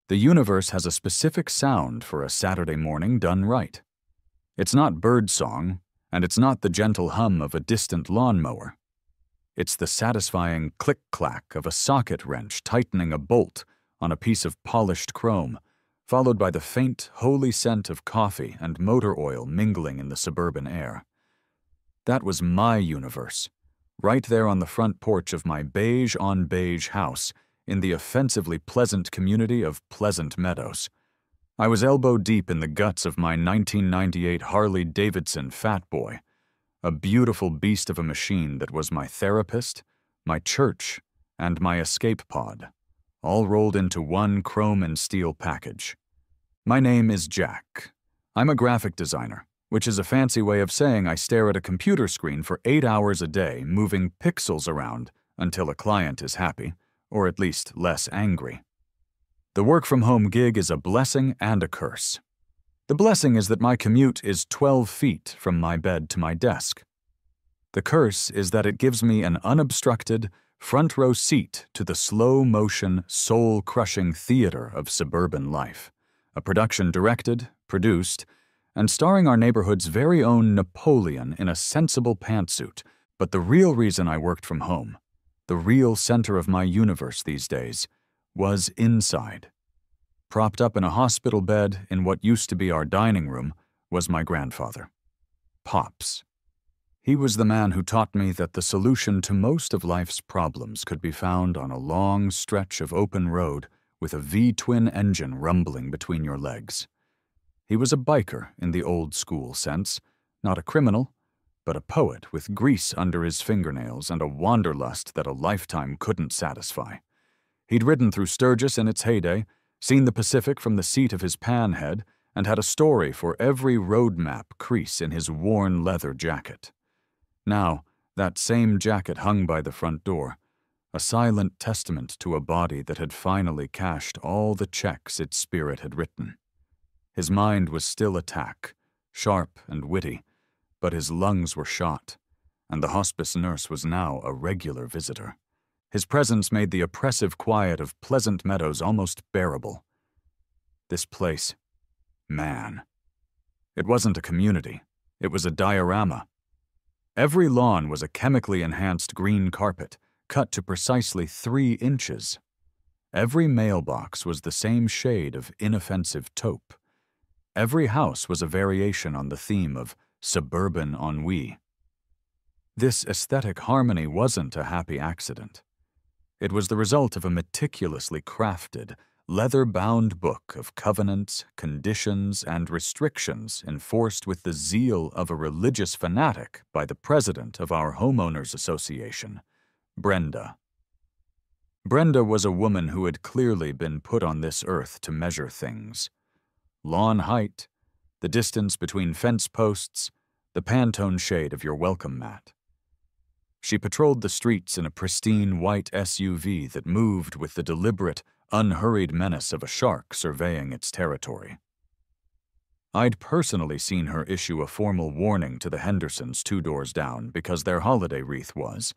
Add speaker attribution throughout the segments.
Speaker 1: The universe has a specific sound for a Saturday morning done right. It's not bird song, and it's not the gentle hum of a distant lawnmower. It's the satisfying click-clack of a socket wrench tightening a bolt on a piece of polished chrome, followed by the faint, holy scent of coffee and motor oil mingling in the suburban air. That was my universe, right there on the front porch of my beige-on-beige house in the offensively pleasant community of Pleasant Meadows. I was elbow-deep in the guts of my 1998 Harley-Davidson Fat Boy, a beautiful beast of a machine that was my therapist, my church, and my escape pod, all rolled into one chrome and steel package. My name is Jack. I'm a graphic designer, which is a fancy way of saying I stare at a computer screen for 8 hours a day, moving pixels around until a client is happy, or at least less angry. The work-from-home gig is a blessing and a curse. The blessing is that my commute is 12 feet from my bed to my desk. The curse is that it gives me an unobstructed, front-row seat to the slow-motion, soul-crushing theater of suburban life, a production directed, produced, and starring our neighborhood's very own Napoleon in a sensible pantsuit. But the real reason I worked from home, the real center of my universe these days, was inside. Propped up in a hospital bed in what used to be our dining room was my grandfather, Pops. He was the man who taught me that the solution to most of life's problems could be found on a long stretch of open road with a V-twin engine rumbling between your legs. He was a biker in the old-school sense, not a criminal, but a poet with grease under his fingernails and a wanderlust that a lifetime couldn't satisfy. He'd ridden through Sturgis in its heyday, seen the Pacific from the seat of his panhead, and had a story for every road map crease in his worn leather jacket. Now, that same jacket hung by the front door, a silent testament to a body that had finally cashed all the checks its spirit had written. His mind was still attack, sharp and witty, but his lungs were shot, and the hospice nurse was now a regular visitor. His presence made the oppressive quiet of Pleasant Meadows almost bearable. This place, man. It wasn't a community, it was a diorama. Every lawn was a chemically enhanced green carpet, cut to precisely 3 inches. Every mailbox was the same shade of inoffensive taupe. Every house was a variation on the theme of suburban ennui. This aesthetic harmony wasn't a happy accident. It was the result of a meticulously crafted, leather-bound book of covenants, conditions, and restrictions enforced with the zeal of a religious fanatic by the president of our homeowners association, Brenda. Brenda was a woman who had clearly been put on this earth to measure things. Lawn height, the distance between fence posts, the Pantone shade of your welcome mat. She patrolled the streets in a pristine white SUV that moved with the deliberate, unhurried menace of a shark surveying its territory. I'd personally seen her issue a formal warning to the Hendersons 2 doors down because their holiday wreath was,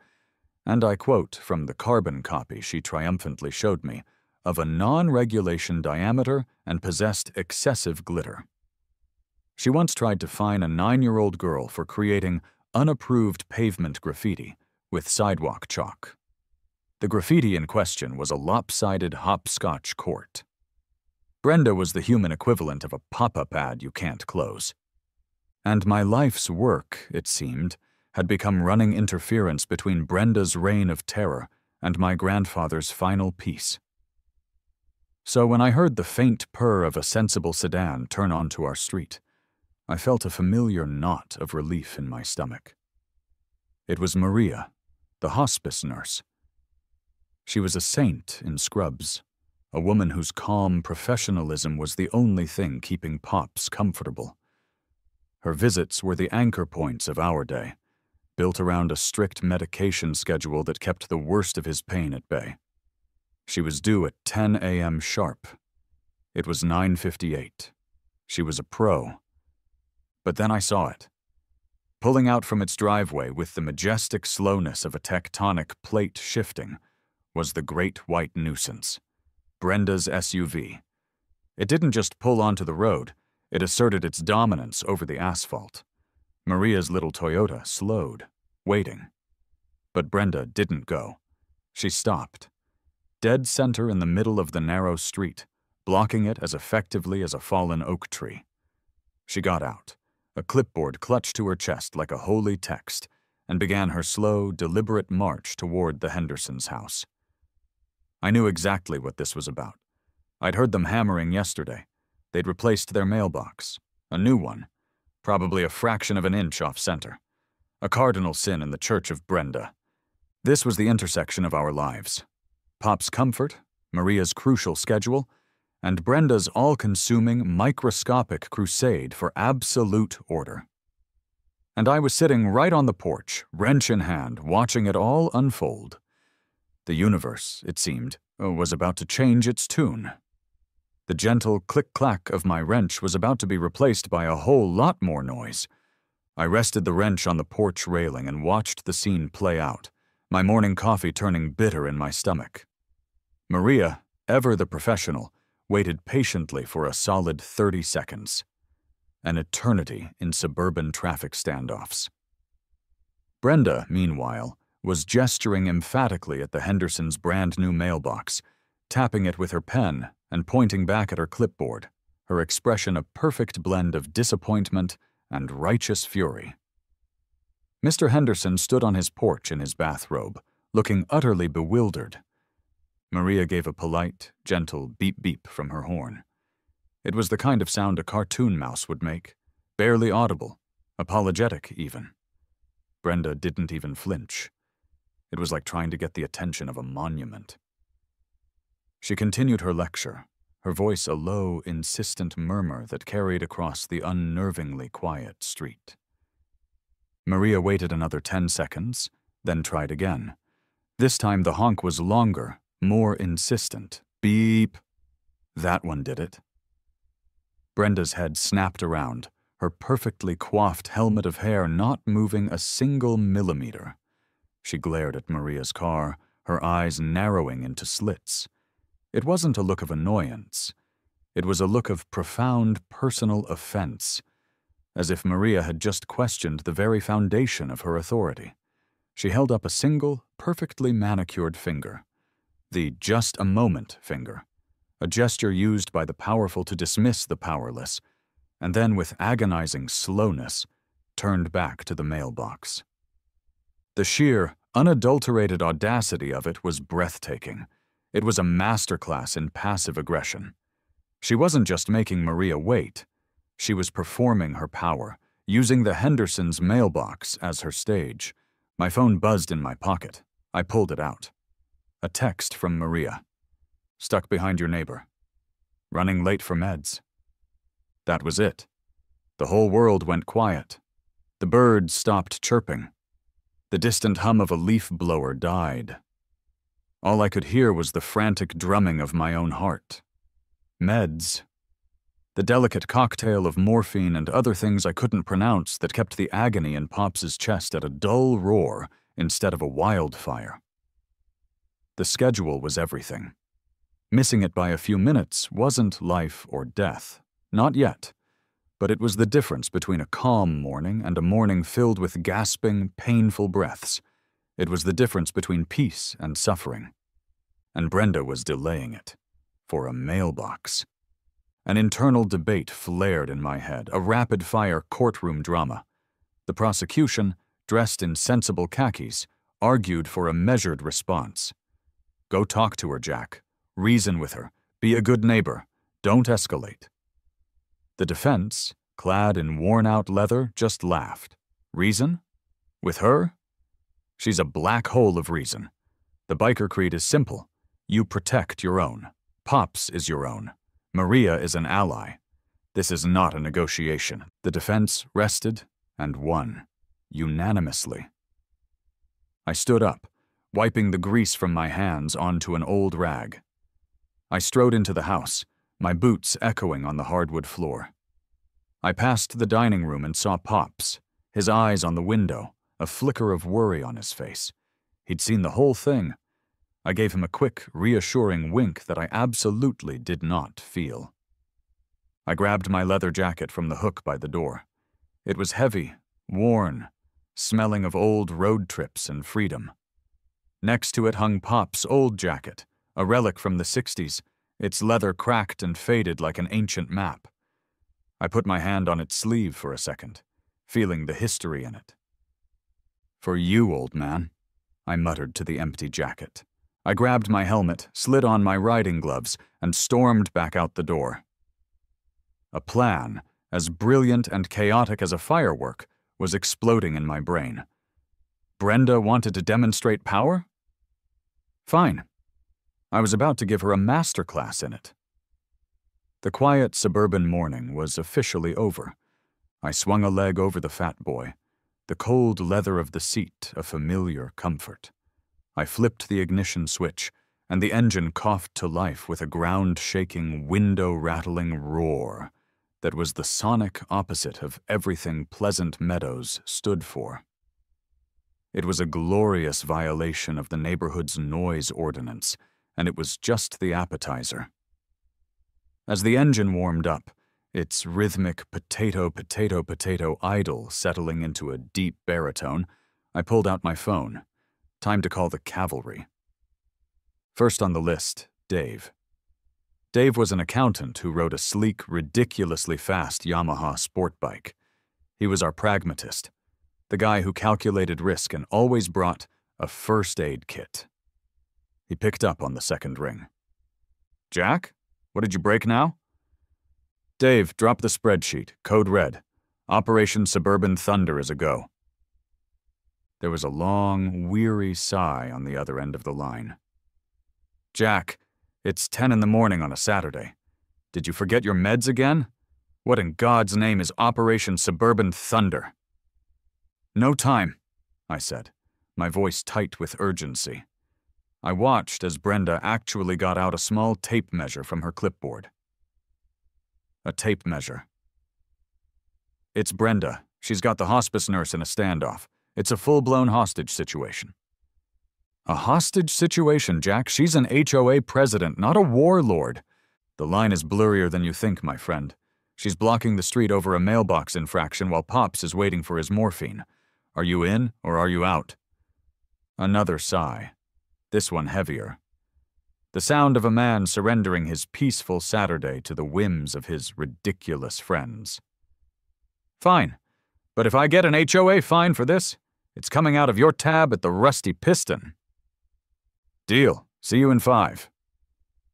Speaker 1: and I quote from the carbon copy she triumphantly showed me, of a non-regulation diameter and possessed excessive glitter. She once tried to fine a 9-year-old girl for creating unapproved pavement graffiti with sidewalk chalk. The graffiti in question was a lopsided hopscotch court. Brenda was the human equivalent of a pop-up ad you can't close. And my life's work, it seemed, had become running interference between Brenda's reign of terror and my grandfather's final peace. So when I heard the faint purr of a sensible sedan turn onto our street, I felt a familiar knot of relief in my stomach. It was Maria, the hospice nurse. She was a saint in scrubs, a woman whose calm professionalism was the only thing keeping Pops comfortable. Her visits were the anchor points of our day, built around a strict medication schedule that kept the worst of his pain at bay. She was due at 10 a.m. sharp. It was 9:58. She was a pro. But then I saw it. Pulling out from its driveway with the majestic slowness of a tectonic plate shifting was the great white nuisance, Brenda's SUV, It didn't just pull onto the road, it asserted its dominance over the asphalt. Maria's little Toyota slowed, waiting. But Brenda didn't go. She stopped, dead center in the middle of the narrow street, blocking it as effectively as a fallen oak tree. She got out, a clipboard clutched to her chest like a holy text, and began her slow, deliberate march toward the Hendersons' house. I knew exactly what this was about. I'd heard them hammering yesterday. They'd replaced their mailbox, a new one, probably a fraction of an inch off center. A cardinal sin in the Church of Brenda. This was the intersection of our lives. Pop's comfort, Maria's crucial schedule, and Brenda's all-consuming, microscopic crusade for absolute order. And I was sitting right on the porch, wrench in hand, watching it all unfold. The universe, it seemed, was about to change its tune. The gentle click-clack of my wrench was about to be replaced by a whole lot more noise. I rested the wrench on the porch railing and watched the scene play out, my morning coffee turning bitter in my stomach. Maria, ever the professional, waited patiently for a solid 30 seconds. An eternity in suburban traffic standoffs. Brenda, meanwhile, was gesturing emphatically at the Hendersons' brand-new mailbox, tapping it with her pen and pointing back at her clipboard, her expression a perfect blend of disappointment and righteous fury. Mr. Henderson stood on his porch in his bathrobe, looking utterly bewildered. Maria gave a polite, gentle beep-beep from her horn. It was the kind of sound a cartoon mouse would make, barely audible, apologetic even. Brenda didn't even flinch. It was like trying to get the attention of a monument. She continued her lecture, her voice a low, insistent murmur that carried across the unnervingly quiet street. Maria waited another 10 seconds, then tried again. This time the honk was longer, more insistent. Beep. That one did it. Brenda's head snapped around, her perfectly coiffed helmet of hair not moving a single millimeter. She glared at Maria's car, her eyes narrowing into slits. It wasn't a look of annoyance. It was a look of profound personal offense, as if Maria had just questioned the very foundation of her authority. She held up a single, perfectly manicured finger. The just a moment finger, a gesture used by the powerful to dismiss the powerless, and then with agonizing slowness, turned back to the mailbox. The sheer, unadulterated audacity of it was breathtaking. It was a masterclass in passive aggression. She wasn't just making Maria wait. She was performing her power, using the Hendersons' mailbox as her stage. My phone buzzed in my pocket. I pulled it out. A text from Maria. Stuck behind your neighbor. Running late for meds. That was it. The whole world went quiet. The birds stopped chirping. The distant hum of a leaf blower died. All I could hear was the frantic drumming of my own heart. Meds. The delicate cocktail of morphine and other things I couldn't pronounce that kept the agony in Pops's chest at a dull roar instead of a wildfire. The schedule was everything. Missing it by a few minutes wasn't life or death. Not yet. But it was the difference between a calm morning and a morning filled with gasping, painful breaths. It was the difference between peace and suffering. And Brenda was delaying it. For a mailbox. An internal debate flared in my head, a rapid-fire courtroom drama. The prosecution, dressed in sensible khakis, argued for a measured response. Go talk to her, Jack. Reason with her. Be a good neighbor. Don't escalate. The defense, clad in worn-out leather, just laughed. Reason? With her? She's a black hole of reason. The biker creed is simple. You protect your own. Pops is your own. Maria is an ally. This is not a negotiation. The defense rested and won. Unanimously. I stood up, wiping the grease from my hands onto an old rag. I strode into the house, my boots echoing on the hardwood floor. I passed the dining room and saw Pops, his eyes on the window, a flicker of worry on his face. He'd seen the whole thing. I gave him a quick, reassuring wink that I absolutely did not feel. I grabbed my leather jacket from the hook by the door. It was heavy, worn, smelling of old road trips and freedom. Next to it hung Pop's old jacket, a relic from the 60s, its leather cracked and faded like an ancient map. I put my hand on its sleeve for a second, feeling the history in it. "For you, old man," I muttered to the empty jacket. I grabbed my helmet, slid on my riding gloves, and stormed back out the door. A plan, as brilliant and chaotic as a firework, was exploding in my brain. Brenda wanted to demonstrate power? Fine. I was about to give her a masterclass in it. The quiet suburban morning was officially over. I swung a leg over the fat boy, the cold leather of the seat a familiar comfort. I flipped the ignition switch, and the engine coughed to life with a ground-shaking, window-rattling roar that was the sonic opposite of everything Pleasant Meadows stood for. It was a glorious violation of the neighborhood's noise ordinance, and it was just the appetizer. As the engine warmed up, its rhythmic potato-potato-potato idle settling into a deep baritone, I pulled out my phone. Time to call the cavalry. First on the list, Dave. Dave was an accountant who rode a sleek, ridiculously fast Yamaha sport bike. He was our pragmatist, the guy who calculated risk and always brought a first aid kit. He picked up on the second ring. "Jack? What did you break now?" "Dave, drop the spreadsheet. Code red. Operation Suburban Thunder is a go." There was a long, weary sigh on the other end of the line. "Jack, it's 10 in the morning on a Saturday. Did you forget your meds again? What in God's name is Operation Suburban Thunder?" "No time," I said, my voice tight with urgency. I watched as Brenda actually got out a small tape measure from her clipboard. A tape measure. "It's Brenda. She's got the hospice nurse in a standoff. It's a full-blown hostage situation." "A hostage situation, Jack? She's an HOA president, not a warlord." "The line is blurrier than you think, my friend. She's blocking the street over a mailbox infraction while Pops is waiting for his morphine. Are you in or are you out?" Another sigh. This one heavier. The sound of a man surrendering his peaceful Saturday to the whims of his ridiculous friends. "Fine. But if I get an HOA fine for this, it's coming out of your tab at the Rusty Piston." "Deal. See you in 5.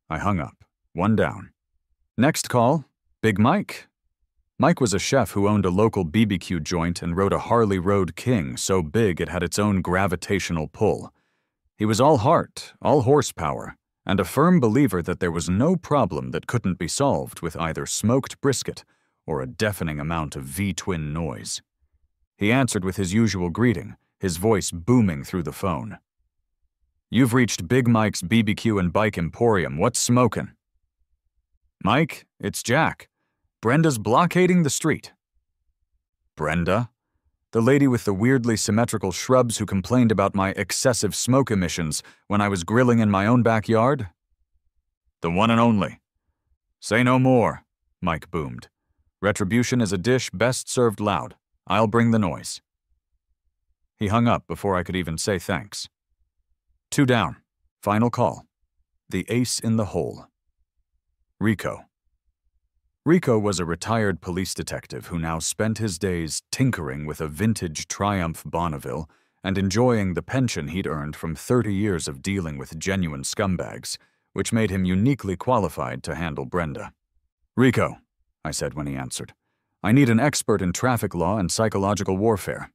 Speaker 1: I hung up, one down. Next call, Big Mike. Mike was a chef who owned a local BBQ joint and rode a Harley Road King so big it had its own gravitational pull. He was all heart, all horsepower, and a firm believer that there was no problem that couldn't be solved with either smoked brisket or a deafening amount of V-twin noise. He answered with his usual greeting, his voice booming through the phone. "You've reached Big Mike's BBQ and Bike Emporium. What's smokin'?" "Mike, it's Jack. Brenda's blockading the street." "Brenda? The lady with the weirdly symmetrical shrubs who complained about my excessive smoke emissions when I was grilling in my own backyard?" "The one and only." "Say no more," Mike boomed. "Retribution is a dish best served loud. I'll bring the noise." He hung up before I could even say thanks. 2 down. Final call. The ace in the hole. Rico. Rico was a retired police detective who now spent his days tinkering with a vintage Triumph Bonneville and enjoying the pension he'd earned from 30 years of dealing with genuine scumbags, which made him uniquely qualified to handle Brenda. "Rico," I said when he answered, "I need an expert in traffic law and psychological warfare."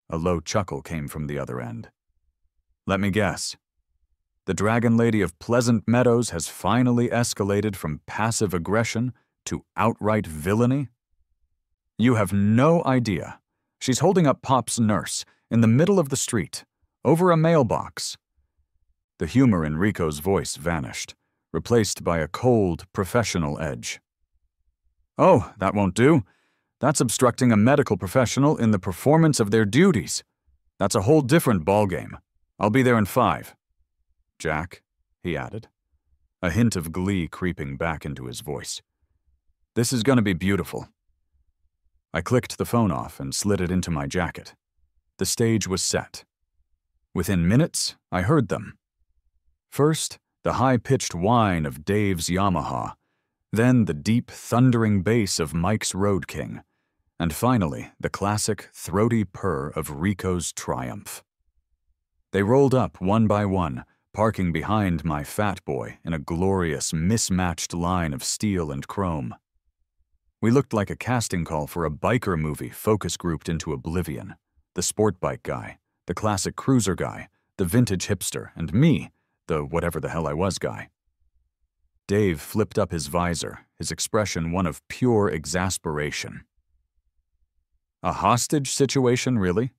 Speaker 1: A low chuckle came from the other end. "Let me guess. The Dragon Lady of Pleasant Meadows has finally escalated from passive aggression to outright villainy? You have no idea. She's holding up Pop's nurse in the middle of the street, over a mailbox." The humor in Rico's voice vanished, replaced by a cold, professional edge. "Oh, that won't do. That's obstructing a medical professional in the performance of their duties. That's a whole different ballgame. I'll be there in 5. "Jack," he added, a hint of glee creeping back into his voice. This is gonna be beautiful." I clicked the phone off and slid it into my jacket. The stage was set. Within minutes, I heard them. First, the high-pitched whine of Dave's Yamaha, then the deep, thundering bass of Mike's Road King, and finally, the classic, throaty purr of Rico's Triumph. They rolled up one by one, parking behind my fat boy in a glorious, mismatched line of steel and chrome. We looked like a casting call for a biker movie focus grouped into oblivion. The sport bike guy, the classic cruiser guy, the vintage hipster, and me, the whatever the hell I was guy. Dave flipped up his visor, his expression one of pure exasperation. "A hostage situation, really?"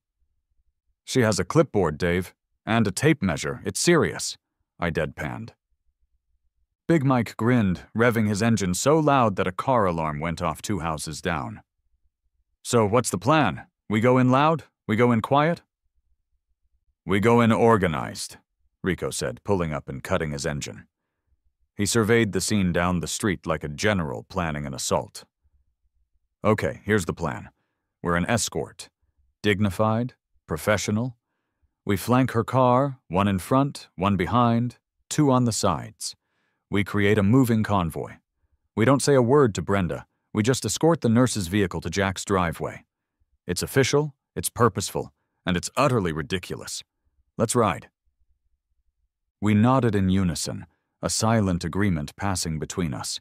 Speaker 1: "She has a clipboard, Dave, and a tape measure. It's serious," I deadpanned. Big Mike grinned, revving his engine so loud that a car alarm went off 2 houses down. "So what's the plan? We go in loud? We go in quiet?" "We go in organized," Rico said, pulling up and cutting his engine. He surveyed the scene down the street like a general planning an assault. "Okay, here's the plan. We're an escort. Dignified, professional. We flank her car, one in front, one behind, 2 on the sides. We create a moving convoy. We don't say a word to Brenda. We just escort the nurse's vehicle to Jack's driveway. It's official, it's purposeful, and it's utterly ridiculous. Let's ride." We nodded in unison, a silent agreement passing between us.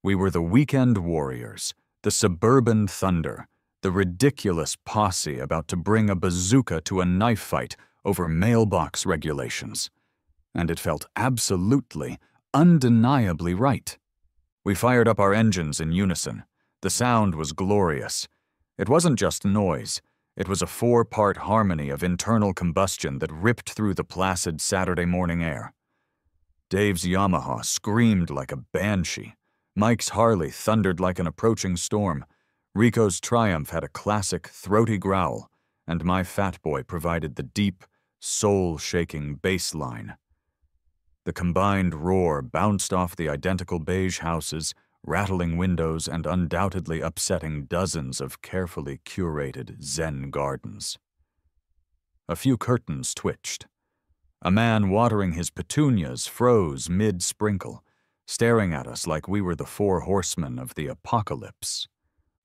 Speaker 1: We were the weekend warriors, the suburban thunder, the ridiculous posse about to bring a bazooka to a knife fight over mailbox regulations. And it felt absolutely, undeniably right. We fired up our engines in unison. The sound was glorious. It wasn't just noise. It was a 4-part harmony of internal combustion that ripped through the placid Saturday morning air. Dave's Yamaha screamed like a banshee. Mike's Harley thundered like an approaching storm. Rico's Triumph had a classic, throaty growl, and my fat boy provided the deep, soul-shaking bass line. The combined roar bounced off the identical beige houses, rattling windows and undoubtedly upsetting dozens of carefully curated Zen gardens. A few curtains twitched. A man watering his petunias froze mid-sprinkle, staring at us like we were the 4 horsemen of the apocalypse.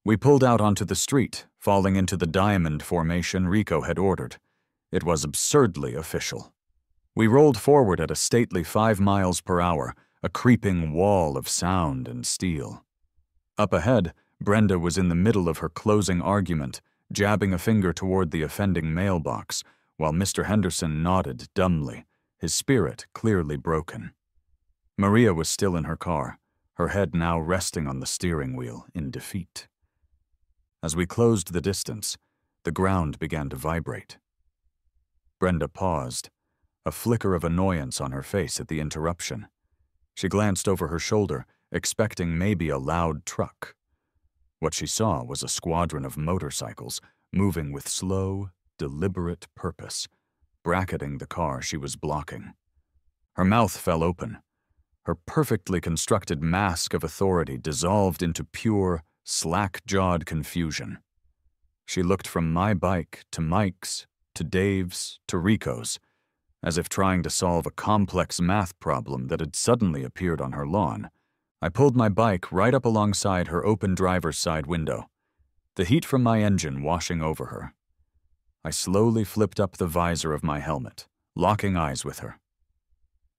Speaker 1: We pulled out onto the street, falling into the diamond formation Rico had ordered. It was absurdly official. We rolled forward at a stately 5 miles per hour, a creeping wall of sound and steel. Up ahead, Brenda was in the middle of her closing argument, jabbing a finger toward the offending mailbox, while Mr. Henderson nodded dumbly, his spirit clearly broken. Maria was still in her car, her head now resting on the steering wheel in defeat. As we closed the distance, the ground began to vibrate. Brenda paused, a flicker of annoyance on her face at the interruption. She glanced over her shoulder, expecting maybe a loud truck. What she saw was a squadron of motorcycles moving with slow, deliberate purpose, bracketing the car she was blocking. Her mouth fell open. Her perfectly constructed mask of authority dissolved into pure, slack-jawed confusion. She looked from my bike to Mike's, to Dave's, to Rico's, as if trying to solve a complex math problem that had suddenly appeared on her lawn. I pulled my bike right up alongside her open driver's side window, the heat from my engine washing over her. I slowly flipped up the visor of my helmet, locking eyes with her.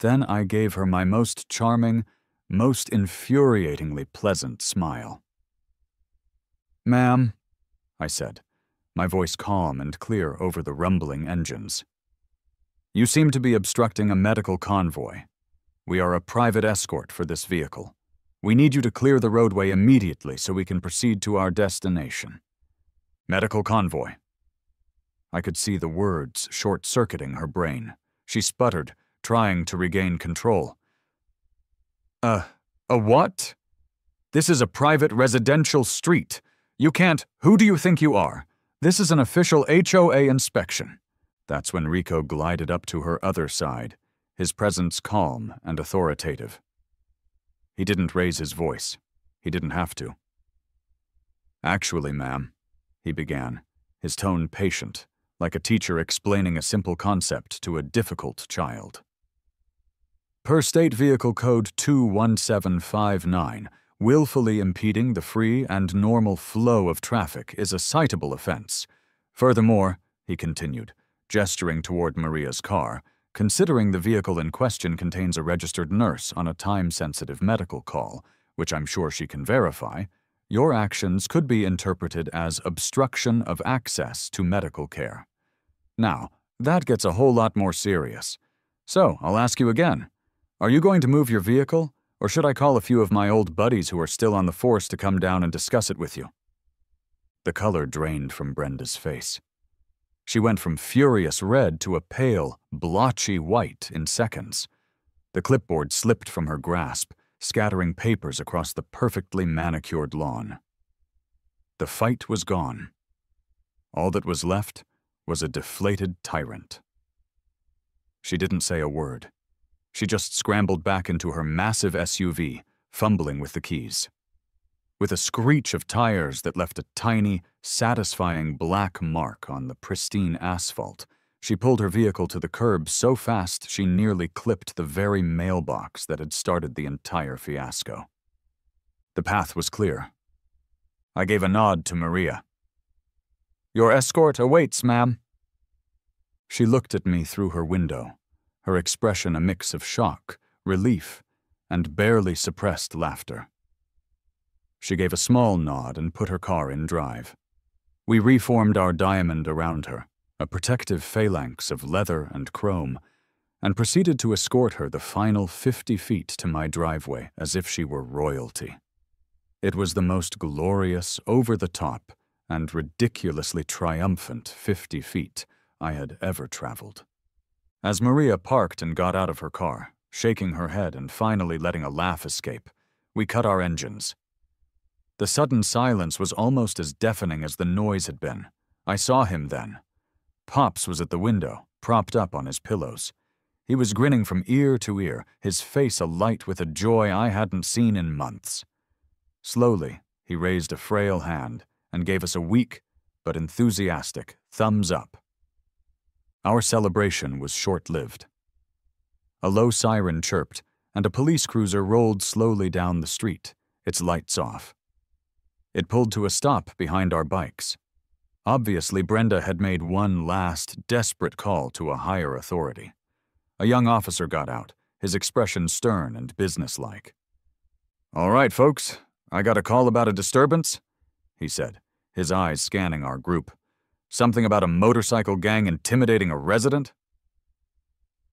Speaker 1: Then I gave her my most charming, most infuriatingly pleasant smile. "Ma'am," I said, my voice calm and clear over the rumbling engines. "You seem to be obstructing a medical convoy. We are a private escort for this vehicle. We need you to clear the roadway immediately so we can proceed to our destination. Medical convoy." I could see the words short-circuiting her brain. She sputtered, trying to regain control. A what? This is a private residential street. You can't— Who do you think you are? This is an official HOA inspection." That's when Rico glided up to her other side, his presence calm and authoritative. He didn't raise his voice. He didn't have to. "Actually, ma'am," he began, his tone patient, like a teacher explaining a simple concept to a difficult child. "Per State Vehicle Code 21759, willfully impeding the free and normal flow of traffic is a citable offense. Furthermore," he continued, gesturing toward Maria's car, "considering the vehicle in question contains a registered nurse on a time-sensitive medical call, which I'm sure she can verify, your actions could be interpreted as obstruction of access to medical care. Now, that gets a whole lot more serious. So, I'll ask you again. Are you going to move your vehicle, or should I call a few of my old buddies who are still on the force to come down and discuss it with you?" The color drained from Brenda's face. She went from furious red to a pale, blotchy white in seconds. The clipboard slipped from her grasp, scattering papers across the perfectly manicured lawn. The fight was gone. All that was left was a deflated tyrant. She didn't say a word. She just scrambled back into her massive SUV, fumbling with the keys. With a screech of tires that left a tiny, satisfying black mark on the pristine asphalt, she pulled her vehicle to the curb so fast she nearly clipped the very mailbox that had started the entire fiasco. The path was clear. I gave a nod to Maria. "Your escort awaits, ma'am." She looked at me through her window, her expression a mix of shock, relief, and barely suppressed laughter. She gave a small nod and put her car in drive. We reformed our diamond around her, a protective phalanx of leather and chrome, and proceeded to escort her the final 50 feet to my driveway as if she were royalty. It was the most glorious, over-the-top, and ridiculously triumphant 50 feet I had ever traveled. As Maria parked and got out of her car, shaking her head and finally letting a laugh escape, we cut our engines. The sudden silence was almost as deafening as the noise had been. I saw him then. Pops was at the window, propped up on his pillows. He was grinning from ear to ear, his face alight with a joy I hadn't seen in months. Slowly, he raised a frail hand and gave us a weak but enthusiastic thumbs up. Our celebration was short-lived. A low siren chirped, and a police cruiser rolled slowly down the street, its lights off. It pulled to a stop behind our bikes. Obviously, Brenda had made one last, desperate call to a higher authority. A young officer got out, his expression stern and businesslike. "All right, folks, I got a call about a disturbance," he said, his eyes scanning our group. "Something about a motorcycle gang intimidating a resident?"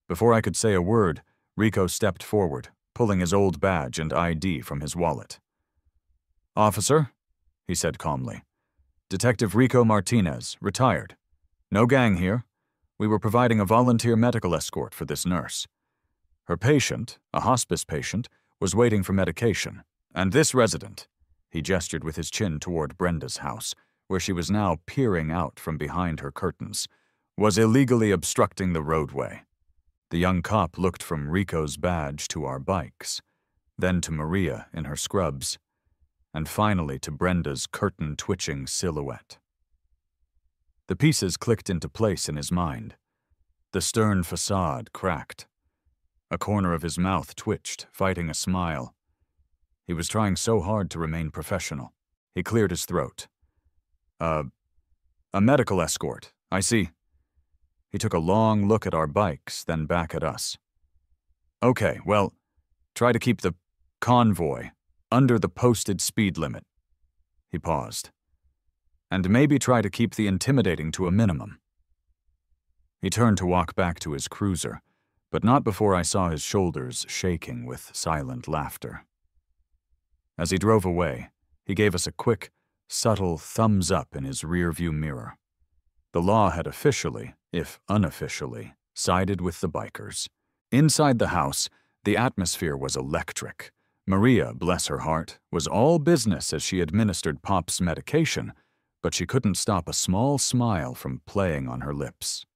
Speaker 1: Before I could say a word, Rico stepped forward, pulling his old badge and ID from his wallet. "Officer," he said calmly, "Detective Rico Martinez, retired. No gang here. We were providing a volunteer medical escort for this nurse. Her patient, a hospice patient, was waiting for medication, and this resident," he gestured with his chin toward Brenda's house, where she was now peering out from behind her curtains, "was illegally obstructing the roadway." The young cop looked from Rico's badge to our bikes, then to Maria in her scrubs, and finally to Brenda's curtain-twitching silhouette. The pieces clicked into place in his mind. The stern facade cracked. A corner of his mouth twitched, fighting a smile. He was trying so hard to remain professional. He cleared his throat. A medical escort, I see." He took a long look at our bikes, then back at us. "Okay, well, try to keep the convoy under the posted speed limit." He paused. "And maybe try to keep the intimidating to a minimum." He turned to walk back to his cruiser, but not before I saw his shoulders shaking with silent laughter. As he drove away, he gave us a quick, subtle thumbs up in his rearview mirror. The law had officially, if unofficially, sided with the bikers. Inside the house, the atmosphere was electric. Maria, bless her heart, was all business as she administered Pop's medication, but she couldn't stop a small smile from playing on her lips.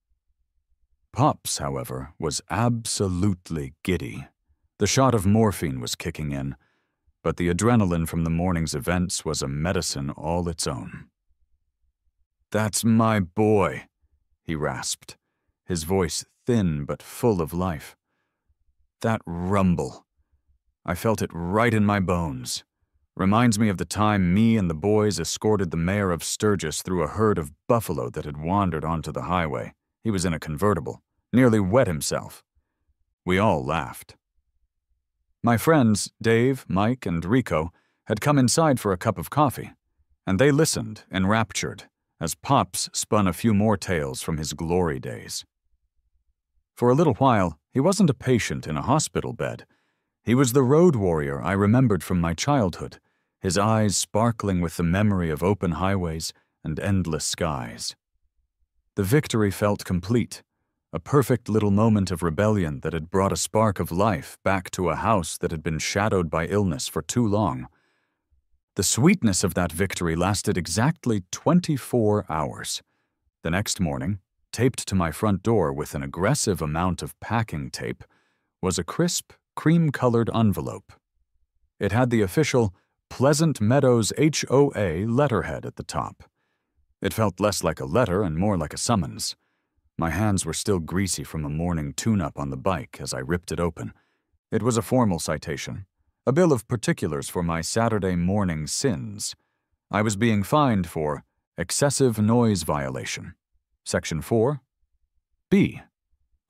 Speaker 1: Pops, however, was absolutely giddy. The shot of morphine was kicking in. but the adrenaline from the morning's events was a medicine all its own. "That's my boy," he rasped, his voice thin but full of life. "That rumble. I felt it right in my bones. Reminds me of the time me and the boys escorted the mayor of Sturgis through a herd of buffalo that had wandered onto the highway. He was in a convertible, nearly wet himself. We all laughed. My friends, Dave, Mike, and Rico, had come inside for a cup of coffee, and they listened, enraptured, as Pops spun a few more tales from his glory days. For a little while, he wasn't a patient in a hospital bed. He was the road warrior I remembered from my childhood, his eyes sparkling with the memory of open highways and endless skies. The victory felt complete, a perfect little moment of rebellion that had brought a spark of life back to a house that had been shadowed by illness for too long. The sweetness of that victory lasted exactly 24 hours. The next morning, taped to my front door with an aggressive amount of packing tape, was a crisp, cream-colored envelope. It had the official Pleasant Meadows HOA letterhead at the top. It felt less like a letter and more like a summons. My hands were still greasy from a morning tune-up on the bike as I ripped it open. It was a formal citation, a bill of particulars for my Saturday morning sins. I was being fined for excessive noise violation. Section 4. B.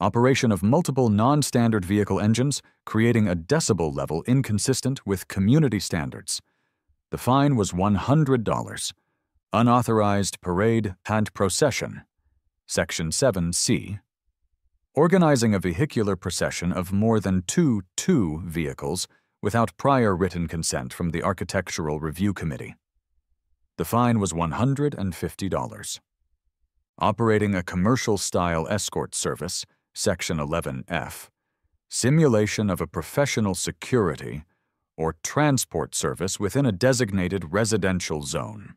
Speaker 1: Operation of multiple non-standard vehicle engines, creating a decibel level inconsistent with community standards. The fine was $100. Unauthorized parade and procession. Section 7C. Organizing a vehicular procession of more than two vehicles without prior written consent from the Architectural Review Committee. The fine was $150. Operating a commercial-style escort service, Section 11F. Simulation of a professional security or transport service within a designated residential zone.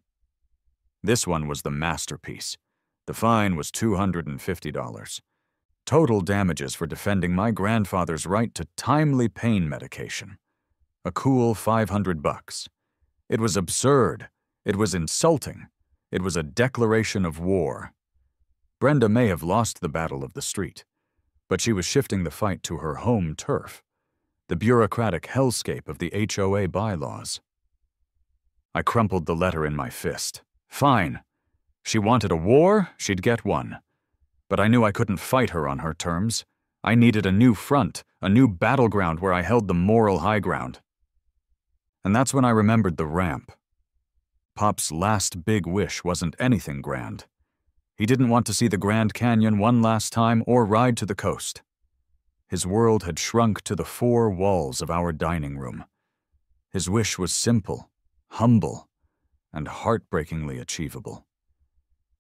Speaker 1: This one was the masterpiece. The fine was $250. Total damages for defending my grandfather's right to timely pain medication. A cool $500. It was absurd. It was insulting. It was a declaration of war. Brenda may have lost the battle of the street, but she was shifting the fight to her home turf, the bureaucratic hellscape of the HOA bylaws. I crumpled the letter in my fist. Fine. She wanted a war, she'd get one. But I knew I couldn't fight her on her terms. I needed a new front, a new battleground where I held the moral high ground. And that's when I remembered the ramp. Pop's last big wish wasn't anything grand. He didn't want to see the Grand Canyon one last time or ride to the coast. His world had shrunk to the four walls of our dining room. His wish was simple, humble, and heartbreakingly achievable.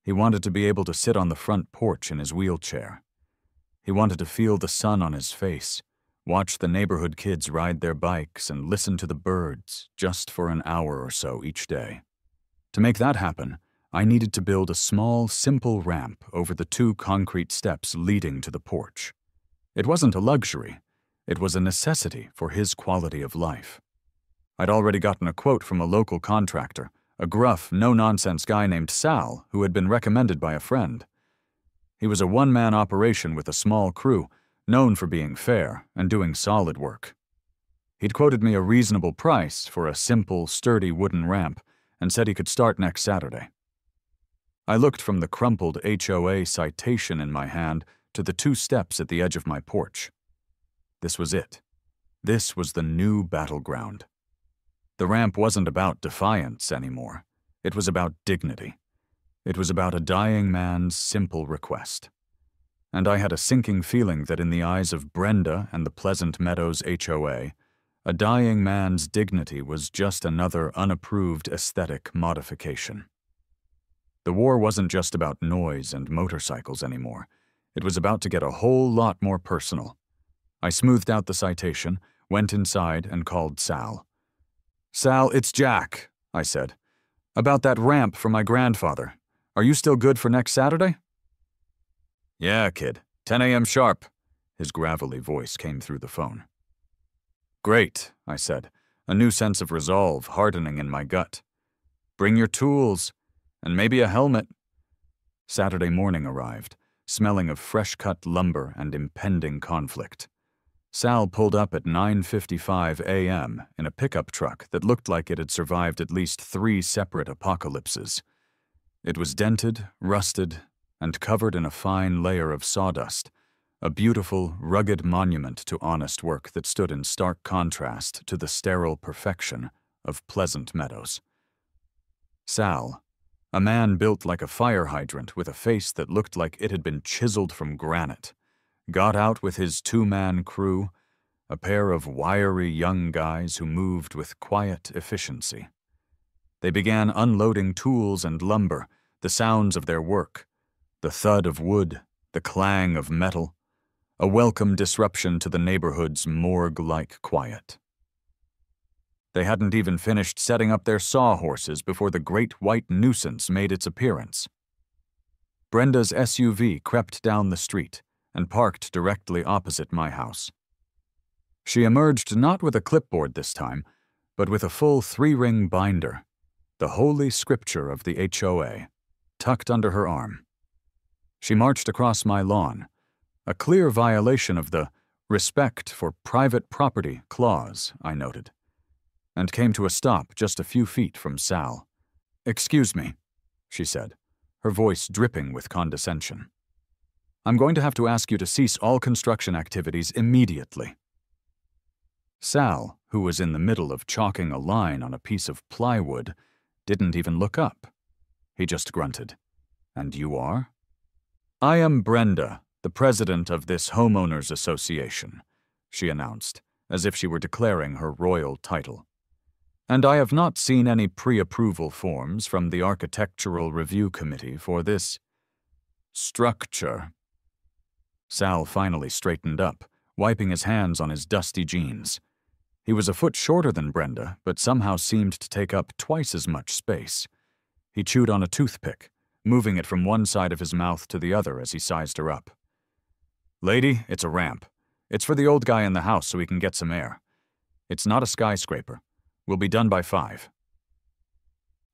Speaker 1: He wanted to be able to sit on the front porch in his wheelchair. He wanted to feel the sun on his face, watch the neighborhood kids ride their bikes, and listen to the birds just for an hour or so each day. To make that happen, I needed to build a small, simple ramp over the 2 concrete steps leading to the porch. It wasn't a luxury. It was a necessity for his quality of life. I'd already gotten a quote from a local contractor, a gruff, no-nonsense guy named Sal, who had been recommended by a friend. He was a one-man operation with a small crew, known for being fair and doing solid work. He'd quoted me a reasonable price for a simple, sturdy wooden ramp and said he could start next Saturday. I looked from the crumpled HOA citation in my hand to the 2 steps at the edge of my porch. This was it. This was the new battleground. The ramp wasn't about defiance anymore. It was about dignity. It was about a dying man's simple request. And I had a sinking feeling that in the eyes of Brenda and the Pleasant Meadows HOA, a dying man's dignity was just another unapproved aesthetic modification. The war wasn't just about noise and motorcycles anymore. It was about to get a whole lot more personal. I smoothed out the citation, went inside, and called Sal. "Sal, it's Jack," I said. "About that ramp for my grandfather. Are you still good for next Saturday?" "Yeah, kid. 10 a.m. sharp." His gravelly voice came through the phone. "Great," I said. a new sense of resolve hardening in my gut. Bring your tools, and maybe a helmet. Saturday morning arrived, smelling of fresh-cut lumber and impending conflict. Sal pulled up at 9:55 a.m. in a pickup truck that looked like it had survived at least 3 separate apocalypses. It was dented, rusted, and covered in a fine layer of sawdust, a beautiful, rugged monument to honest work that stood in stark contrast to the sterile perfection of Pleasant Meadows. Sal, a man built like a fire hydrant with a face that looked like it had been chiseled from granite, got out with his 2-man crew, a pair of wiry young guys who moved with quiet efficiency. They began unloading tools and lumber, the sounds of their work, the thud of wood, the clang of metal, a welcome disruption to the neighborhood's morgue-like quiet. They hadn't even finished setting up their sawhorses before the great white nuisance made its appearance. Brenda's SUV crept down the street and parked directly opposite my house. She emerged not with a clipboard this time, but with a full 3-ring binder, the Holy Scripture of the HOA, tucked under her arm. She marched across my lawn, a clear violation of the respect for private property clause, I noted, and came to a stop just a few feet from Sal. "Excuse me," she said, her voice dripping with condescension. "I'm going to have to ask you to cease all construction activities immediately." Sal, who was in the middle of chalking a line on a piece of plywood, didn't even look up. He just grunted. "And you are?" "I am Brenda, the president of this homeowners association," she announced, as if she were declaring her royal title. "And I have not seen any pre-approval forms from the Architectural Review Committee for this structure." Sal finally straightened up, wiping his hands on his dusty jeans. He was a foot shorter than Brenda, but somehow seemed to take up twice as much space. He chewed on a toothpick, moving it from one side of his mouth to the other as he sized her up. "Lady, it's a ramp. It's for the old guy in the house so he can get some air. It's not a skyscraper. We'll be done by 5.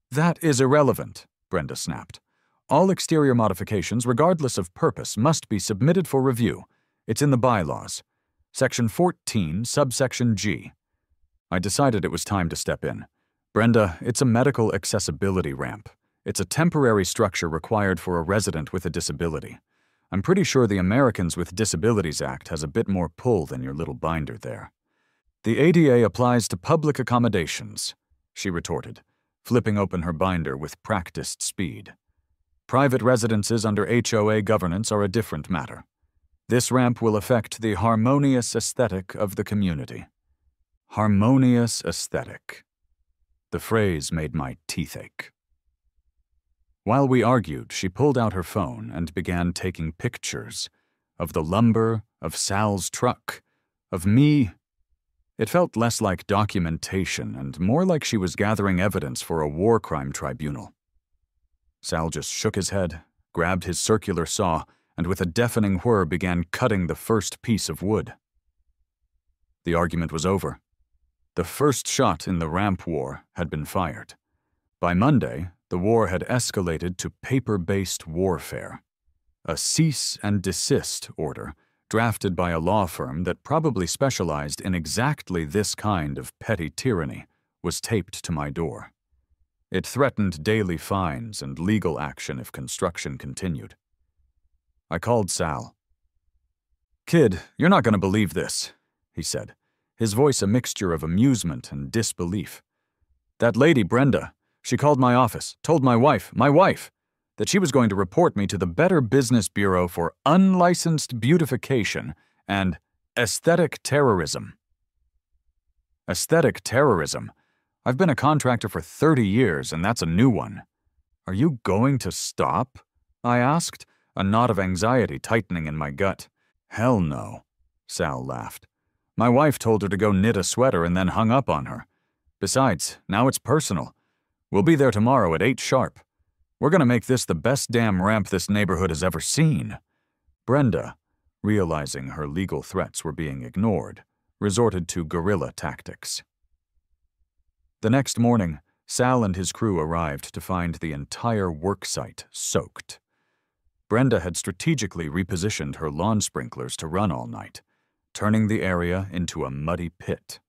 Speaker 1: "That is irrelevant," Brenda snapped. "All exterior modifications, regardless of purpose, must be submitted for review. It's in the bylaws. Section 14, subsection G. I decided it was time to step in. "Brenda, it's a medical accessibility ramp. It's a temporary structure required for a resident with a disability. I'm pretty sure the Americans with Disabilities Act has a bit more pull than your little binder there." "The ADA applies to public accommodations," she retorted, flipping open her binder with practiced speed. "Private residences under HOA governance are a different matter. This ramp will affect the harmonious aesthetic of the community." Harmonious aesthetic. The phrase made my teeth ache. While we argued, she pulled out her phone and began taking pictures of the lumber, of Sal's truck, of me. It felt less like documentation and more like she was gathering evidence for a war crime tribunal. Sal just shook his head, grabbed his circular saw, and with a deafening whir began cutting the first piece of wood. The argument was over. The first shot in the ramp war had been fired. By Monday, the war had escalated to paper-based warfare. A cease and desist order, drafted by a law firm that probably specialized in exactly this kind of petty tyranny, was taped to my door. It threatened daily fines and legal action if construction continued. I called Sal. "Kid, you're not going to believe this," he said, his voice a mixture of amusement and disbelief. "That lady, Brenda, she called my office, told my wife, that she was going to report me to the Better Business Bureau for unlicensed beautification and aesthetic terrorism." Aesthetic terrorism? I've been a contractor for 30 years, and that's a new one. "Are you going to stop?" I asked, a knot of anxiety tightening in my gut. "Hell no," Sal laughed. "My wife told her to go knit a sweater and then hung up on her. Besides, now it's personal. We'll be there tomorrow at 8 sharp. We're going to make this the best damn ramp this neighborhood has ever seen." Brenda, realizing her legal threats were being ignored, resorted to guerrilla tactics. The next morning, Sal and his crew arrived to find the entire work site soaked. Brenda had strategically repositioned her lawn sprinklers to run all night, turning the area into a muddy pit.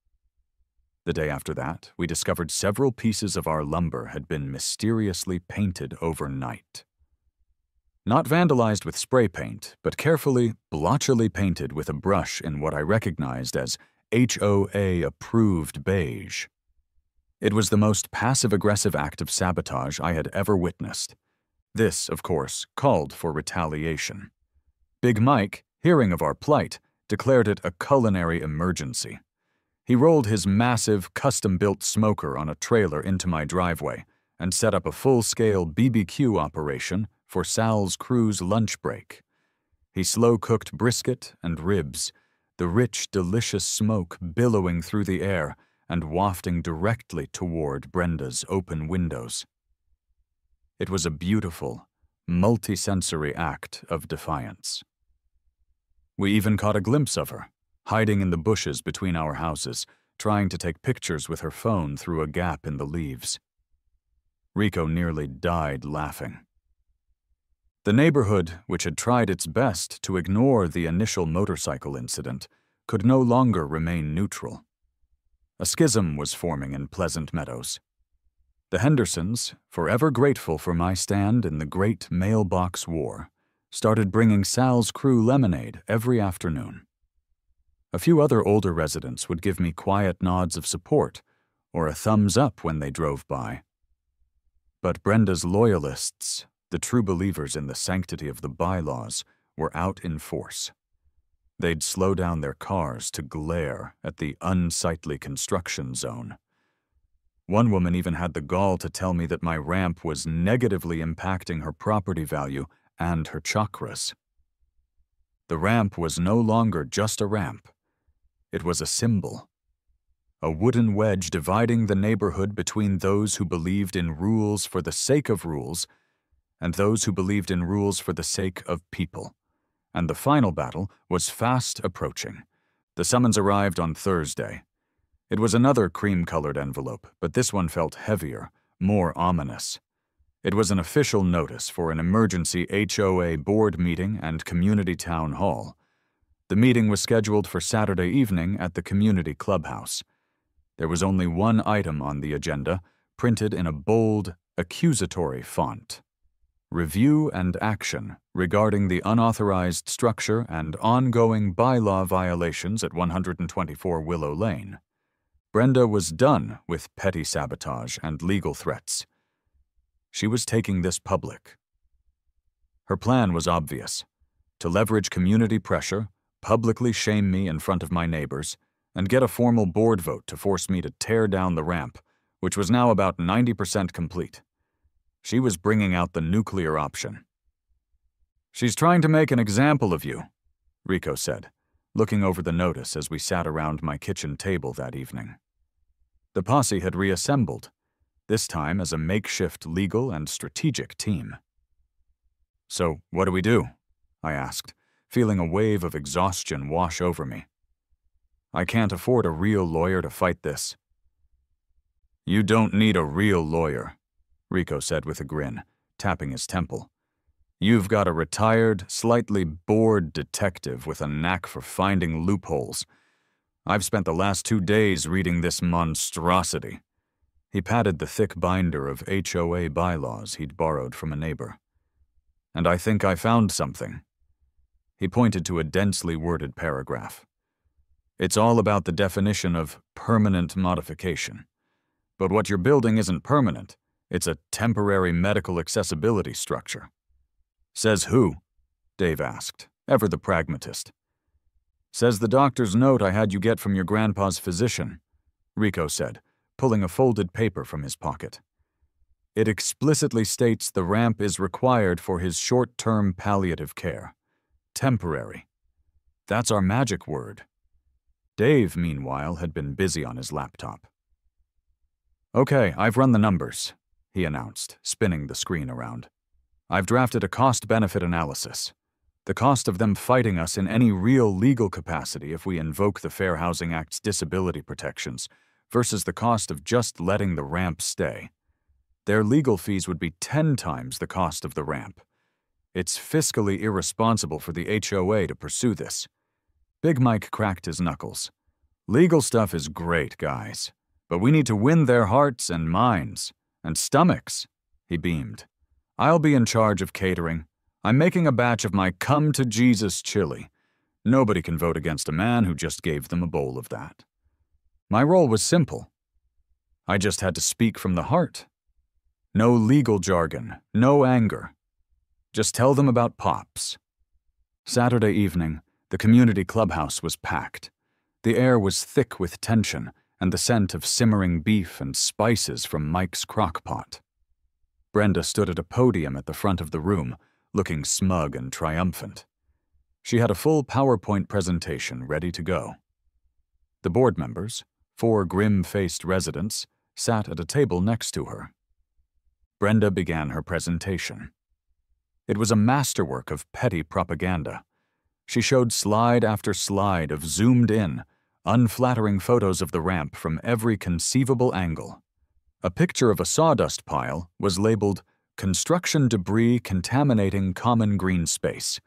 Speaker 1: The day after that, we discovered several pieces of our lumber had been mysteriously painted overnight. Not vandalized with spray paint, but carefully, blotchily painted with a brush in what I recognized as HOA-approved beige. It was the most passive-aggressive act of sabotage I had ever witnessed. This, of course, called for retaliation. Big Mike, hearing of our plight, declared it a culinary emergency. He rolled his massive, custom-built smoker on a trailer into my driveway and set up a full-scale BBQ operation for Sal's crew's lunch break. He slow-cooked brisket and ribs, the rich, delicious smoke billowing through the air and wafting directly toward Brenda's open windows. It was a beautiful, multisensory act of defiance. We even caught a glimpse of her, hiding in the bushes between our houses, trying to take pictures with her phone through a gap in the leaves. Rico nearly died laughing. The neighborhood, which had tried its best to ignore the initial motorcycle incident, could no longer remain neutral. A schism was forming in Pleasant Meadows. The Hendersons, forever grateful for my stand in the Great Mailbox War, started bringing Sal's crew lemonade every afternoon. A few other older residents would give me quiet nods of support or a thumbs up when they drove by. But Brenda's loyalists, the true believers in the sanctity of the bylaws, were out in force. They'd slow down their cars to glare at the unsightly construction zone. One woman even had the gall to tell me that my ramp was negatively impacting her property value and her chakras. The ramp was no longer just a ramp. It was a symbol. A wooden wedge dividing the neighborhood between those who believed in rules for the sake of rules and those who believed in rules for the sake of people. And the final battle was fast approaching. The summons arrived on Thursday. It was another cream-colored envelope, but this one felt heavier, more ominous. It was an official notice for an emergency HOA board meeting and community town hall. The meeting was scheduled for Saturday evening at the community clubhouse. There was only one item on the agenda, printed in a bold, accusatory font. Review and action regarding the unauthorized structure and ongoing bylaw violations at 124 Willow Lane. Brenda was done with petty sabotage and legal threats. She was taking this public. Her plan was obvious: to leverage community pressure, publicly shame me in front of my neighbors, and get a formal board vote to force me to tear down the ramp, which was now about 90% complete. She was bringing out the nuclear option. "She's trying to make an example of you," Rico said, looking over the notice as we sat around my kitchen table that evening. The posse had reassembled, this time as a makeshift legal and strategic team. "So, what do we do?" I asked, feeling a wave of exhaustion wash over me. "I can't afford a real lawyer to fight this." "You don't need a real lawyer," Rico said with a grin, tapping his temple. "You've got a retired, slightly bored detective with a knack for finding loopholes. I've spent the last 2 days reading this monstrosity." He patted the thick binder of HOA bylaws he'd borrowed from a neighbor. "And I think I found something." He pointed to a densely worded paragraph. "It's all about the definition of permanent modification. But what you're building isn't permanent. It's a temporary medical accessibility structure." "Says who?" Dave asked, ever the pragmatist. "Says the doctor's note I had you get from your grandpa's physician," Rico said, pulling a folded paper from his pocket. "It explicitly states the ramp is required for his short-term palliative care. Temporary. That's our magic word." Dave, meanwhile, had been busy on his laptop. "Okay, I've run the numbers," he announced, spinning the screen around. "I've drafted a cost-benefit analysis. The cost of them fighting us in any real legal capacity if we invoke the Fair Housing Act's disability protections versus the cost of just letting the ramp stay. Their legal fees would be 10 times the cost of the ramp. It's fiscally irresponsible for the HOA to pursue this. Big Mike cracked his knuckles. Legal stuff is great, guys, but we need to win their hearts and minds, and stomachs. He beamed. I'll be in charge of catering. I'm making a batch of my Come to Jesus chili. Nobody can vote against a man who just gave them a bowl of that. My role was simple. I just had to speak from the heart. No legal jargon, no anger. Just tell them about Pops. Saturday evening, the community clubhouse was packed. The air was thick with tension and the scent of simmering beef and spices from Mike's crock pot. Brenda stood at a podium at the front of the room, looking smug and triumphant. She had a full PowerPoint presentation ready to go. The board members, 4 grim-faced residents, sat at a table next to her. Brenda began her presentation. It was a masterwork of petty propaganda. She showed slide after slide of zoomed-in, unflattering photos of the ramp from every conceivable angle. A picture of a sawdust pile was labeled "Construction Debris Contaminating Common Green Space."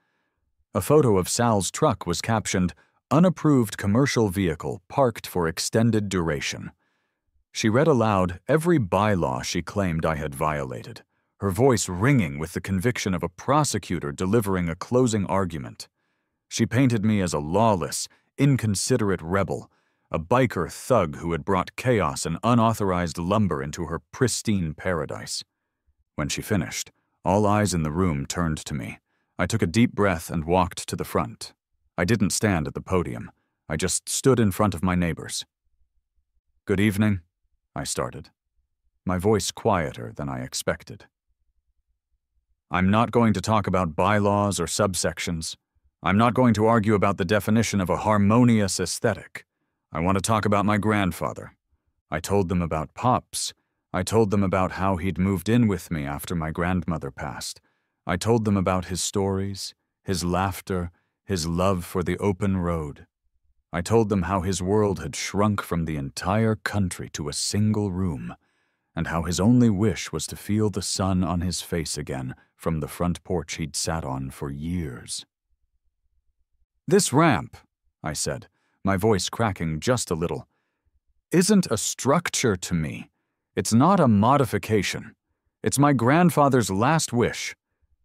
Speaker 1: A photo of Sal's truck was captioned, "Unapproved commercial vehicle parked for extended duration." She read aloud every bylaw she claimed I had violated, her voice ringing with the conviction of a prosecutor delivering a closing argument. She painted me as a lawless, inconsiderate rebel, a biker thug who had brought chaos and unauthorized lumber into her pristine paradise. When she finished, all eyes in the room turned to me. I took a deep breath and walked to the front. I didn't stand at the podium. I just stood in front of my neighbors. "Good evening," I started, my voice quieter than I expected. "I'm not going to talk about bylaws or subsections. I'm not going to argue about the definition of a harmonious aesthetic. I want to talk about my grandfather. I told them about Pops. I told them about how he'd moved in with me after my grandmother passed. I told them about his stories, his laughter, his love for the open road. I told them how his world had shrunk from the entire country to a single room, and how his only wish was to feel the sun on his face again from the front porch he'd sat on for years. "This ramp," I said, my voice cracking just a little, "isn't a structure to me. It's not a modification. It's my grandfather's last wish.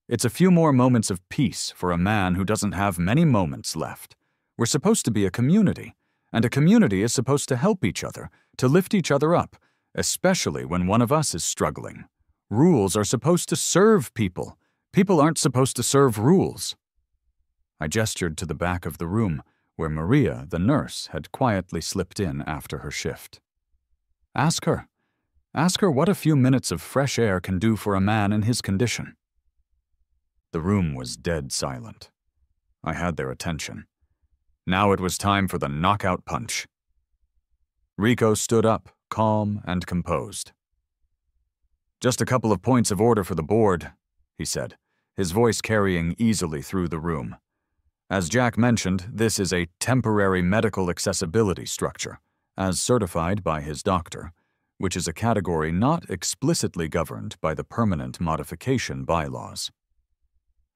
Speaker 1: It's a few more moments of peace for a man who doesn't have many moments left. We're supposed to be a community, and a community is supposed to help each other, to lift each other up, especially when one of us is struggling. Rules are supposed to serve people. People aren't supposed to serve rules." I gestured to the back of the room, where Maria, the nurse, had quietly slipped in after her shift. Ask her. Ask her what a few minutes of fresh air can do for a man in his condition." The room was dead silent. I had their attention. Now it was time for the knockout punch. Rico stood up, calm and composed. "Just a couple of points of order for the board," he said, his voice carrying easily through the room. "As Jack mentioned, this is a temporary medical accessibility structure, as certified by his doctor, which is a category not explicitly governed by the permanent modification bylaws.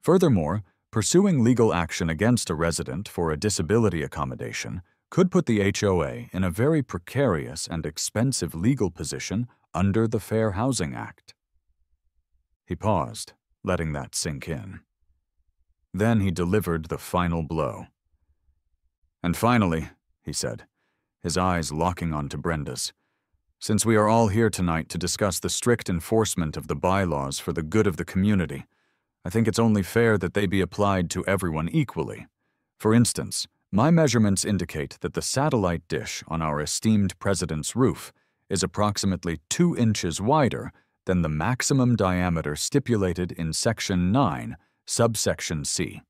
Speaker 1: Furthermore, pursuing legal action against a resident for a disability accommodation could put the HOA in a very precarious and expensive legal position under the Fair Housing Act." He paused, letting that sink in. Then he delivered the final blow. "And finally," he said, his eyes locking onto Brenda's, "since we are all here tonight to discuss the strict enforcement of the bylaws for the good of the community, I think it's only fair that they be applied to everyone equally. For instance, my measurements indicate that the satellite dish on our esteemed president's roof is approximately 2 inches wider than the maximum diameter stipulated in Section 9, Subsection C,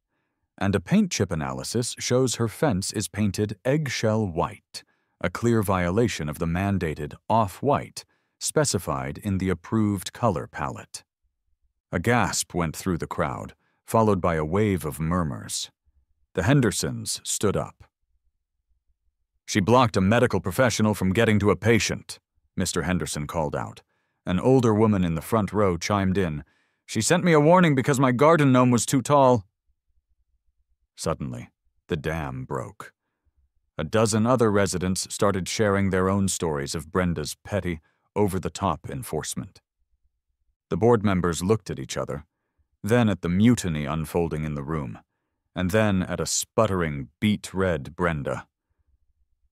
Speaker 1: and a paint chip analysis shows her fence is painted eggshell white, a clear violation of the mandated off-white specified in the approved color palette." A gasp went through the crowd, followed by a wave of murmurs. The Hendersons stood up. "She blocked a medical professional from getting to a patient," Mr. Henderson called out. An older woman in the front row chimed in. "She sent me a warning because my garden gnome was too tall." Suddenly, the dam broke. A dozen other residents started sharing their own stories of Brenda's petty, over-the-top enforcement. The board members looked at each other, then at the mutiny unfolding in the room, and then at a sputtering, beet-red Brenda.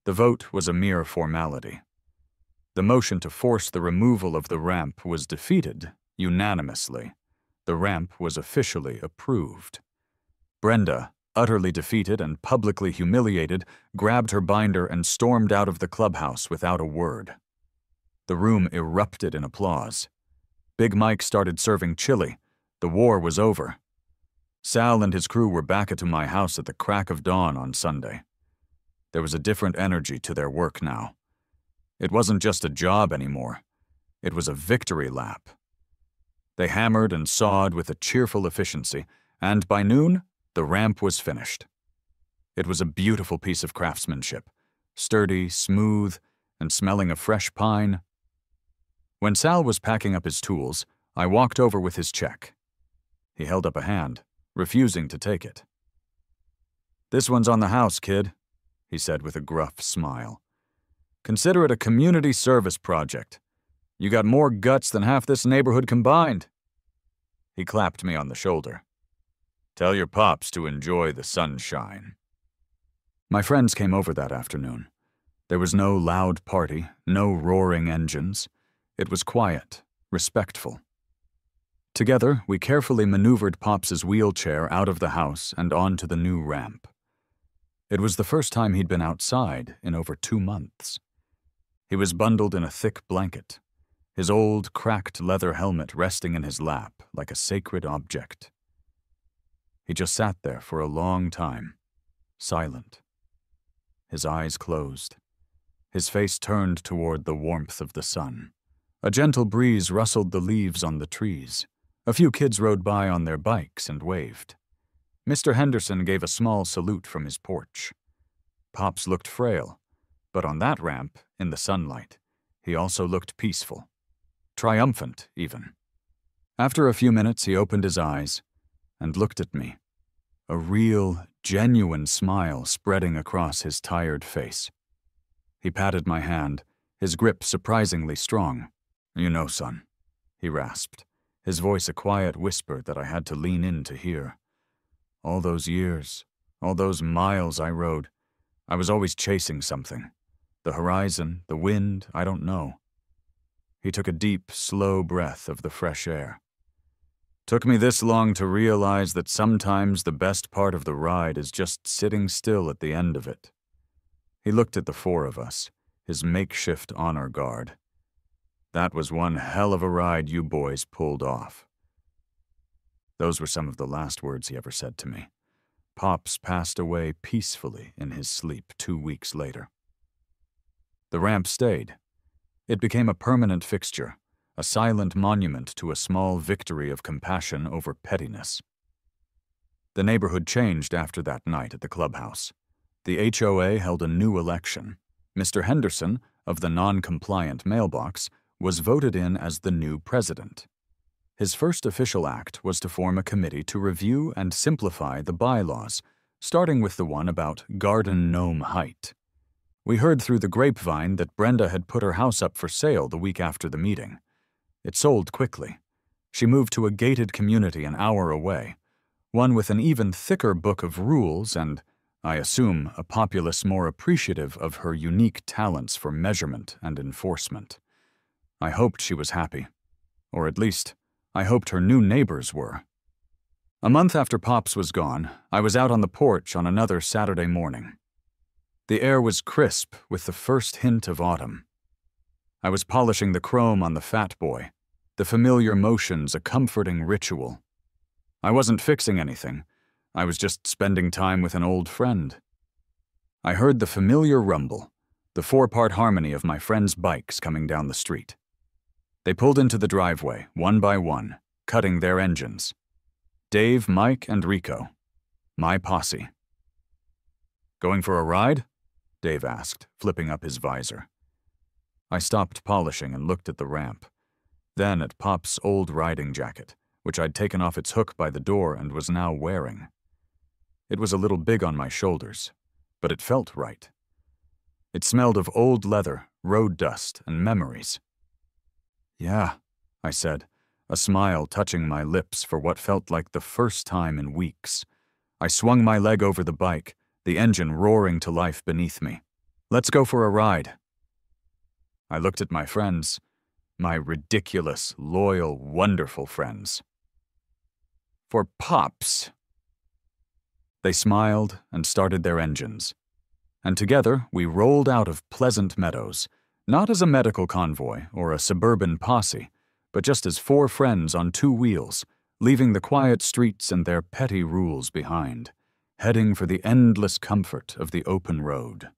Speaker 1: The vote was a mere formality. The motion to force the removal of the ramp was defeated unanimously. The ramp was officially approved. Brenda, utterly defeated and publicly humiliated, grabbed her binder and stormed out of the clubhouse without a word. The room erupted in applause. Big Mike started serving chili. The war was over. Sal and his crew were back at my house at the crack of dawn on Sunday. There was a different energy to their work now. It wasn't just a job anymore. It was a victory lap. They hammered and sawed with a cheerful efficiency, and by noon, the ramp was finished. It was a beautiful piece of craftsmanship, sturdy, smooth, and smelling of fresh pine. When Sal was packing up his tools, I walked over with his check. He held up a hand, refusing to take it. "This one's on the house, kid," he said with a gruff smile. "Consider it a community service project. You got more guts than half this neighborhood combined." He clapped me on the shoulder. "Tell your pops to enjoy the sunshine." My friends came over that afternoon. There was no loud party, no roaring engines. It was quiet, respectful. Together, we carefully maneuvered Pops's wheelchair out of the house and onto the new ramp. It was the first time he'd been outside in over 2 months. He was bundled in a thick blanket, his old, cracked leather helmet resting in his lap like a sacred object. He just sat there for a long time, silent. His eyes closed, his face turned toward the warmth of the sun. A gentle breeze rustled the leaves on the trees. A few kids rode by on their bikes and waved. Mr. Henderson gave a small salute from his porch. Pops looked frail, but on that ramp, in the sunlight, he also looked peaceful. Triumphant, even. After a few minutes, he opened his eyes and looked at me, a real, genuine smile spreading across his tired face. He patted my hand, his grip surprisingly strong. "You know, son," he rasped, his voice a quiet whisper that I had to lean in to hear. "All those years, all those miles I rode, I was always chasing something. The horizon, the wind, I don't know." He took a deep, slow breath of the fresh air. "Took me this long to realize that sometimes the best part of the ride is just sitting still at the end of it." He looked at the 4 of us, his makeshift honor guard. "That was one hell of a ride you boys pulled off." Those were some of the last words he ever said to me. Pops passed away peacefully in his sleep 2 weeks later. The ramp stayed. It became a permanent fixture, a silent monument to a small victory of compassion over pettiness. The neighborhood changed after that night at the clubhouse. The HOA held a new election. Mr. Henderson, of the non-compliant mailbox, was voted in as the new president. His first official act was to form a committee to review and simplify the bylaws, starting with the one about garden gnome height. We heard through the grapevine that Brenda had put her house up for sale the week after the meeting. It sold quickly. She moved to a gated community an hour away, one with an even thicker book of rules and, I assume, a populace more appreciative of her unique talents for measurement and enforcement. I hoped she was happy, or at least, I hoped her new neighbors were. A month after Pops was gone, I was out on the porch on another Saturday morning. The air was crisp with the first hint of autumn. I was polishing the chrome on the Fat Boy, the familiar motions a comforting ritual. I wasn't fixing anything. I was just spending time with an old friend. I heard the familiar rumble, the 4-part harmony of my friends' bikes coming down the street. They pulled into the driveway, one by one, cutting their engines. Dave, Mike, and Rico. My posse. "Going for a ride?" Dave asked, flipping up his visor. I stopped polishing and looked at the ramp, then at Pop's old riding jacket, which I'd taken off its hook by the door and was now wearing. It was a little big on my shoulders, but it felt right. It smelled of old leather, road dust, and memories. "Yeah," I said, a smile touching my lips for what felt like the first time in weeks. I swung my leg over the bike, the engine roaring to life beneath me. "Let's go for a ride." I looked at my friends, my ridiculous, loyal, wonderful friends. "For Pops." They smiled and started their engines. And together we rolled out of Pleasant Meadows, not as a medical convoy or a suburban posse, but just as 4 friends on 2 wheels, leaving the quiet streets and their petty rules behind, heading for the endless comfort of the open road.